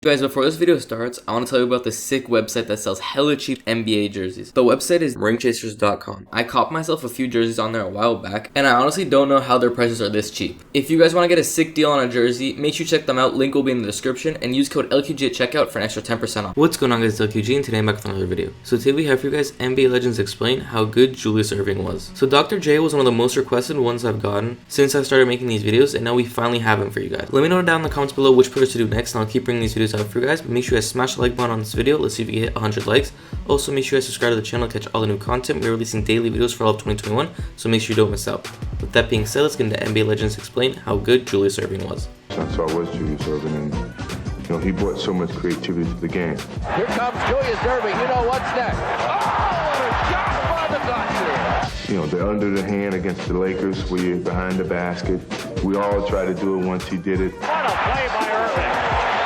Guys, before this video starts, I want to tell you about this sick website that sells hella cheap NBA jerseys. The website is ringchasers.com. I copped myself a few jerseys on there a while back, and I honestly don't know how their prices are this cheap. If you guys want to get a sick deal on a jersey, make sure you check them out. Link will be in the description, and use code LQG at checkout for an extra 10% off. What's going on, guys? It's LQG, and today I'm back with another video. So today we have for you guys NBA Legends explain how good Julius Erving was. So Dr. J was one of the most requested ones I've gotten since I started making these videos, and now we finally have him for you guys. Let me know down in the comments below which players to do next, and I'll keep bringing these videos out for you guys. But make sure you guys smash the like button on this video. Let's see if we can hit 100 likes. Also, make sure you guys subscribe to the channel to catch all the new content. We're releasing daily videos for all of 2021, so make sure you don't miss out. With that being said, let's get into NBA Legends explain how good Julius Erving was. So I was Julius Erving, and he brought so much creativity to the game. Here comes Julius Erving. You know what's next? Oh, what a shot by the Dodgers! The under the hand against the Lakers, where you're behind the basket. We all tried to do it once he did it. What a play by Erving.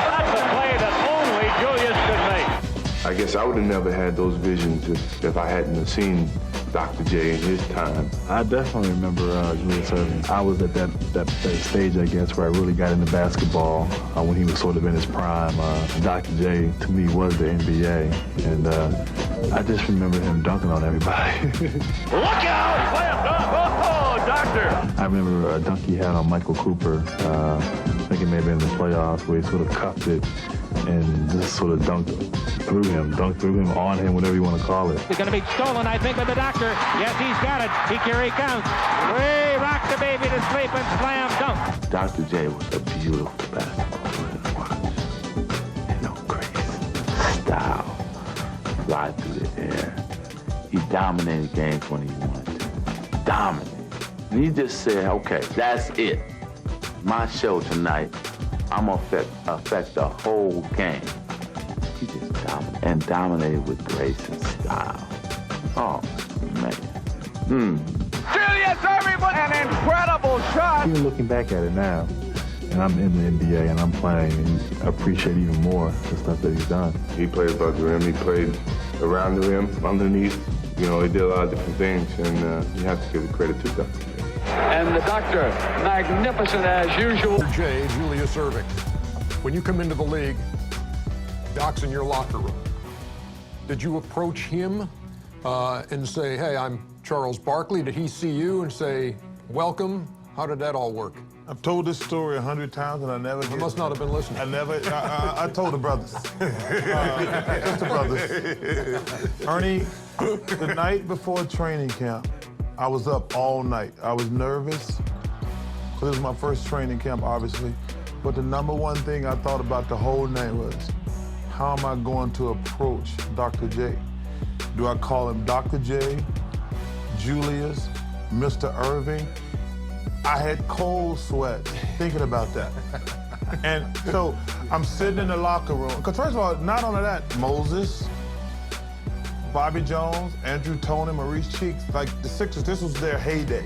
That's a play that only Julius could make. I guess I would have never had those visions if I hadn't have seen Dr. J in his time. I definitely remember Julius Erving. I was at that stage, I guess, where I really got into basketball when he was sort of in his prime. Dr. J, to me, was the NBA, and I just remember him dunking on everybody. Look out! Slam dunk! Oh, Doctor! I remember a dunk he had on Michael Cooper. I think it may have been in the playoffs, where he sort of cuffed it and just sort of dunked through him, on him, whatever you want to call it. It's going to be stolen, I think, by the Doctor. Yes, he's got it. Here he comes. Way rock the baby to sleep and slam dunk. Dr. J was a beautiful basketball player to watch. Crazy style, fly through the air. He dominated games when he wanted to. Dominated. And he just said, okay, that's it. My show tonight, I'm going to affect the whole game. He just dominated with grace and style. Oh, man. Julius Erving with an incredible shot. Even looking back at it now, and I'm in the NBA and I'm playing, and I appreciate even more the stuff that he's done. He played above the rim, he played around the rim, underneath. He did a lot of different things, and you have to give the credit to Dr. J. And the Doctor, magnificent as usual. J, Julius Erving. When you come into the league, Doc's in your locker room. Did you approach him and say, hey, I'm Charles Barkley? Did he see you and say, welcome? How did that all work? I've told this story 100 times, and I never I must not have been listening. I told the brothers. Just the brothers. Ernie, the night before training camp, I was up all night. I was nervous, because it was my first training camp, obviously. But the number one thing I thought about the whole night was, how am I going to approach Dr. J? Do I call him Dr. J, Julius, Mr. Erving? I had cold sweat thinking about that. And so I'm sitting in the locker room, because first of all, not only that, Moses, Bobby Jones, Andrew Toney, Maurice Cheeks, like the Sixers, this was their heyday.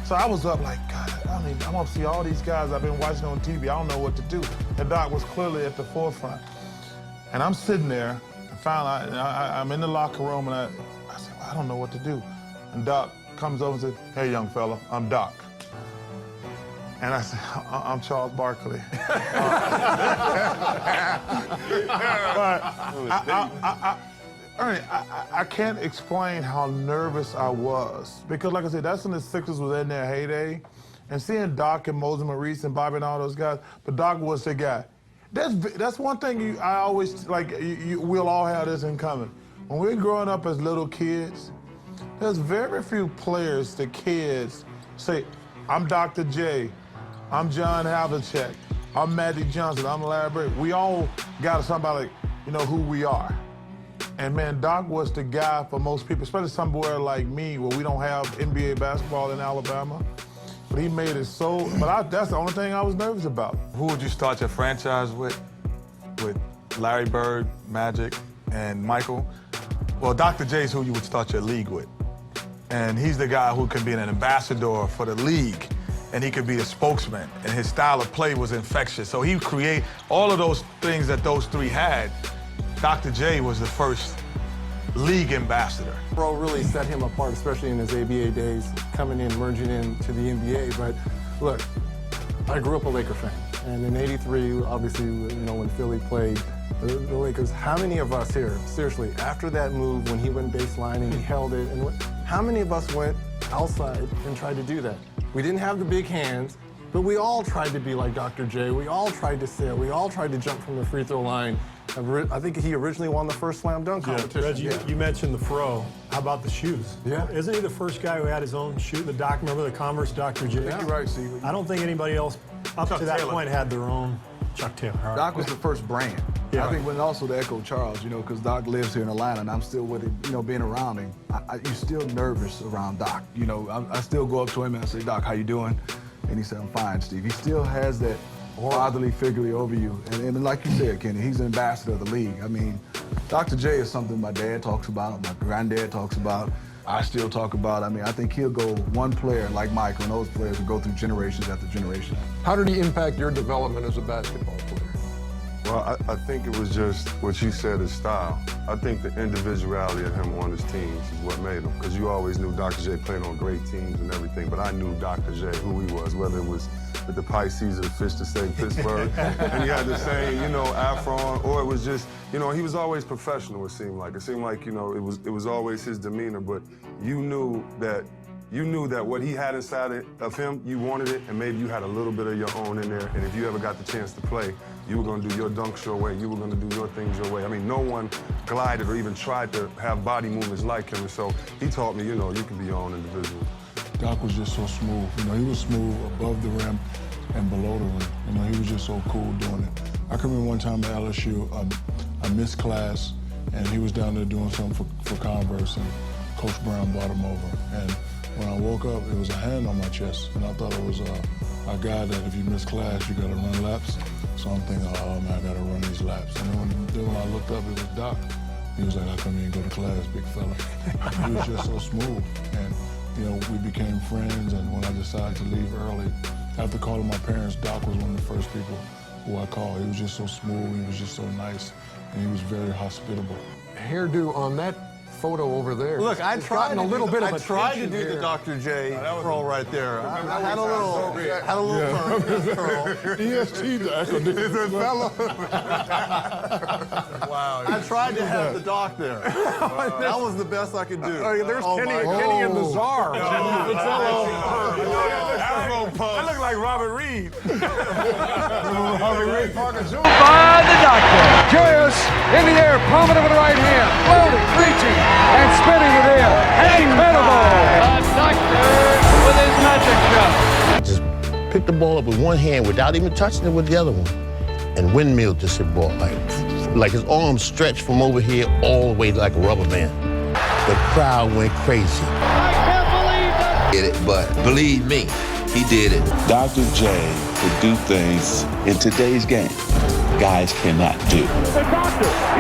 So I was up like, God, I want to see all these guys I've been watching on TV. I don't know what to do. And Doc was clearly at the forefront. And I'm sitting there, and finally, I'm in the locker room, and I said, well, I don't know what to do. And Doc comes over and says, hey, young fella, I'm Doc. And I said, I'm Charles Barkley. Ernie, I can't explain how nervous I was. Because like I said, that's when the Sixers was in their heyday. And seeing Doc and Moses Maurice and Bobby and all those guys, but Doc was the guy. That's one thing I always, we'll all have this in common. When we're growing up as little kids, there's very few players, the kids, say, I'm Dr. J, I'm John Havlicek, I'm Magic Johnson, I'm Larry Bird. We all got somebody, who we are. And man, Doc was the guy for most people, especially somewhere like me where we don't have NBA basketball in Alabama. But he made it so, that's the only thing I was nervous about. Who would you start your franchise with Larry Bird, Magic, and Michael? Well, Dr. J's who you would start your league with. And he's the guy who can be an ambassador for the league, and he could be a spokesman, and his style of play was infectious. So he create all of those things that those three had. Dr. J was the first league ambassador. Bro really set him apart, especially in his ABA days, coming in, merging into the NBA. But look, I grew up a Laker fan, And in '83, obviously, when Philly played the Lakers, how many of us here, seriously, after that move, when he went baseline and he held it, and how many of us went outside and tried to do that? We didn't have the big hands, but we all tried to be like Dr. J. We all tried to sail. We all tried to jump from the free throw line. I think he originally won the first slam dunk competition. Reggie, you mentioned the fro. How about the shoes? Yeah. Isn't he the first guy who had his own shoe? The Doc, remember the Converse Dr. J? Yeah. You're right, Steve. I don't think anybody else up Chuck to that Taylor. point had their own Chuck Taylor. All right. Doc was the first brand. Yeah. I think when also to echo Charles, because Doc lives here in Atlanta and I'm still with him, being around him, you're still nervous around Doc. I still go up to him and I say, Doc, how you doing? And he said, I'm fine, Steve. He still has that fatherly figure over you. And like you said, Kenny, he's an ambassador of the league. I mean, Dr. J is something my dad talks about, my granddad talks about, I still talk about. I mean, I think he'll go one player like Michael, and those players will go through generations after generation. How did he impact your development as a basketball player? Well, I think it was just what you said, his style. I think the individuality of him on his teams is what made him. Because you always knew Dr. J played on great teams and everything, but I knew Dr. J, who he was, whether it was the Pisces or the fish to say Pittsburgh, and he had the same, afro on, or it was just, he was always professional, it seemed like. It seemed like, it was always his demeanor, but you knew that what he had inside of him, you wanted it, and maybe you had a little bit of your own in there, and if you ever got the chance to play, you were going to do your dunks your way, you were going to do your things your way. I mean, no one glided or even tried to have body movements like him, and so he taught me, you can be your own individual. Doc was just so smooth. He was smooth above the rim and below the rim. He was just so cool doing it. I can remember one time at LSU, I missed class, and he was down there doing something for Converse, and Coach Brown brought him over. And when I woke up, it was a hand on my chest, and I thought it was a guy that if you miss class, you gotta run laps. So I'm thinking, oh man, I gotta run these laps. And then when I looked up, it was Doc. He was like, how come you didn't go to class, big fella? He was just so smooth. And we became friends, and when I decided to leave early, after calling my parents, Doc was one of the first people who I called. He was just so smooth, he was just so nice, and he was very hospitable. Hairdo on that photo over there. Look, I tried a little bit of I tried to do the Dr. J curl right there. I had a little curl. EST Doc. Wow. I tried to have the Doc there. That was the best I could do. There's Kenny and the Czar. I look like Robert Reed. By the Doctor. Julius in the air, palming with the right hand, floating, reaching, and spinning it in. Incredible. The Doctor with his magic shot. Just picked the ball up with one hand without even touching it with the other one, and windmilled this ball like his arms stretched from over here all the way like a rubber band. The crowd went crazy. I can't believe that. Did it, but believe me, he did it. Dr. J could do things in today's game guys cannot do.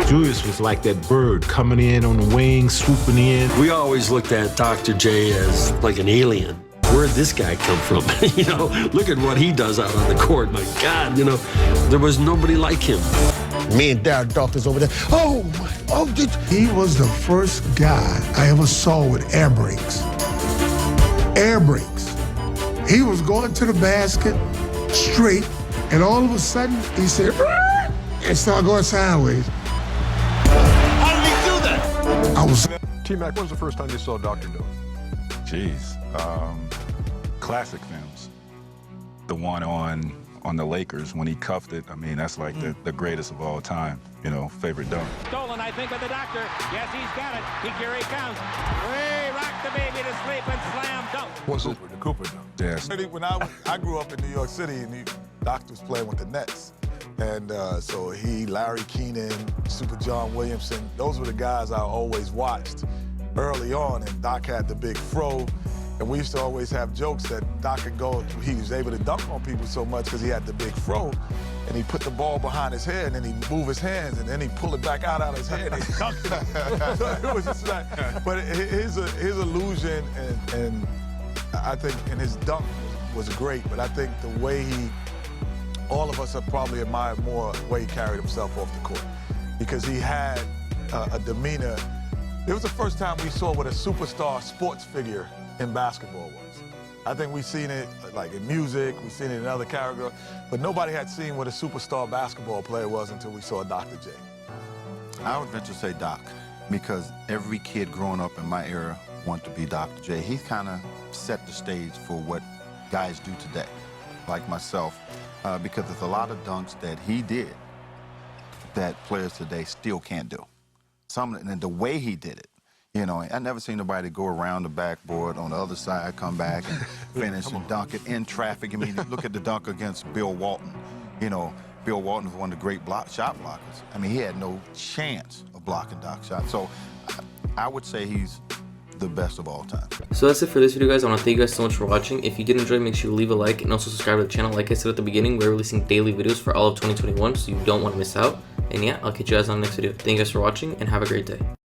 Julius was like that bird coming in on the wing, swooping in. We always looked at Dr. J as like an alien. Where'd this guy come from? Look at what he does out on the court. My God, there was nobody like him. Me and Darryl Dawkins over there. He was the first guy I ever saw with air brakes. Air brakes. He was going to the basket straight, and all of a sudden he said, and started going sideways. How did he do that? T-Mac, when was the first time you saw Dr. do it? Jeez. Classic films. The one on the Lakers when he cuffed it. I mean, that's like the greatest of all time. Favorite dunk. Stolen, I think, by the Doctor. Yes, he's got it. Here he comes. Way rock the baby to sleep and slam dunk. What's it? The Cooper dunk. Yes. When I grew up in New York City, and the Doctor was playing with the Nets. And so Larry Keenan, Super John Williamson, those were the guys I always watched early on. And Doc had the big fro. And we used to always have jokes that Doc could go, he was able to dunk on people so much because he had the big fro. And he put the ball behind his head, and then he'd move his hands, and then he'd pull it back out of his head and he'd dunk it. So it was just like, but his illusion and I think, and his dunk was great, but I think the way all of us have probably admired more the way he carried himself off the court, because he had a demeanor. It was the first time we saw what a superstar sports figure in basketball was. I think we've seen it like in music, we've seen it in other characters, but nobody had seen what a superstar basketball player was until we saw Dr. J. I would venture to say Doc, because every kid growing up in my era wanted to be Dr. J. He kind of set the stage for what guys do today, like myself, because there's a lot of dunks that he did that players today still can't do. And the way he did it, you know, I never seen nobody go around the backboard on the other side, come back and finish and dunk it in traffic. I mean, look at the dunk against Bill Walton. You know, Bill Walton was one of the great shot blockers. I mean, he had no chance of blocking Doc shots. So I would say he's the best of all time. So that's it for this video, guys. I want to thank you guys so much for watching. If you did enjoy, make sure you leave a like and also subscribe to the channel. Like I said at the beginning, we're releasing daily videos for all of 2021, so you don't want to miss out. And yeah, I'll catch you guys on the next video. Thank you guys for watching and have a great day.